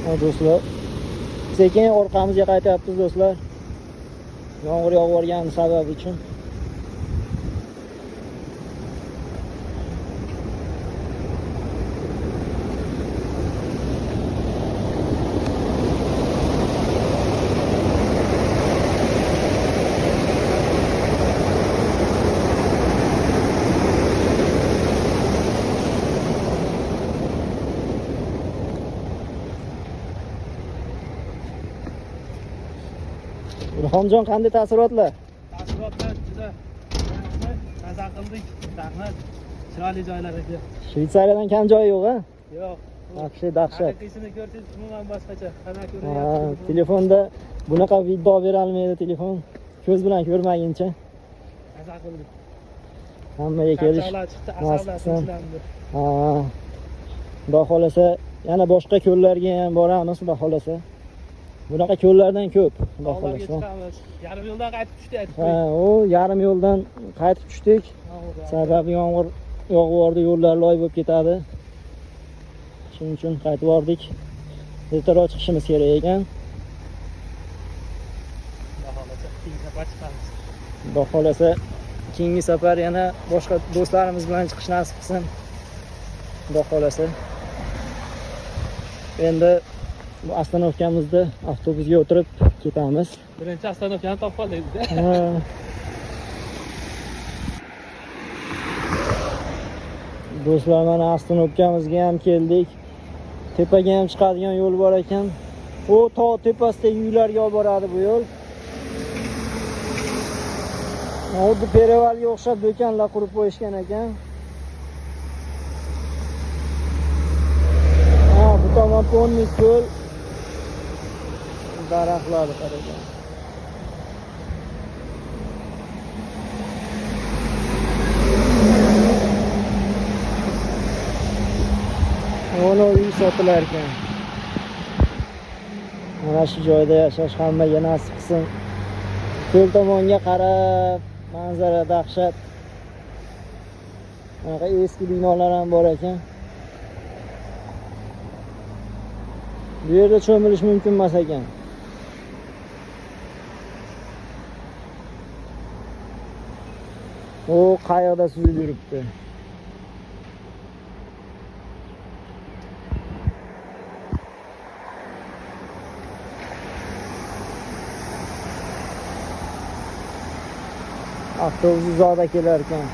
Do'stlar, sekin orqamizga qaytyapmiz do'stlar. Yomg'ir yog'ib sababi uchun. Ilhomjon, qanday taassurotlar? Taassurotlar juda maza qildik. Rahmat. Chiroyli joylar edi. Shveysariyadan kam joyi yo'q, ha? Yo'q. Yaxshi, dahshat. Haqiqiysini ko'rsangiz umuman boshqacha. Qana Ha, ko'ryapsiz. telefonda bunaqa video berolmaydi telefon. Ko'z bilan ko'rmaguncha. Maza qildik. Hammaga kelish. Qarchalar chiqdi, asablar tinchlandi. Ha. Xudo xolasa, yana boshqa ko'llarga ham boramiz, xudo xolasa. Bunaqa ko'llardan ko'p, xudo Dog'larga xolasa. chiqamiz. Yarim yo'ldan qaytib tushdik aytib Ha, u yarim yo'ldan qaytib tushdik. Sababi yomg'ir yog'ib yo'llar loy bo'lib ketadi. Shuning uchun qaytib bordik. Ertaroq chiqishimiz kerak ekan. Xudo xolasa keyingi safar yana boshqa do'stlarimiz bilan chiqish nasib qilsin. Xudo xolasa. Endi bu ostanovkamizda avtobusga o'tirib ketamiz. Birinchi ostanovkani topib qoldik. Do'stlar, mana ostanovkamizga ham keldik. Tepaga ham chiqadigan yo'l bor ekan. U tog' tepasidagi uylarga olib boradi bu yo'l. Xuddi Perevalga o'xshab do'konlar qurib qo'yishgan ekan. Ha, bu tomon Ponni ko'l. Daraxtlar qarang. Ona uy sotilar ekan. Mana shu joyda yashash hammaga nasib qilsin. Ko'l tomonga qarab, manzara dahshat. Bunaqa eski binolar ham bor ekan. Bu yerda cho'milish mumkin emas ekan. O qayoqda suzib yuribdi. Avtobus uzoqda kelar ekan.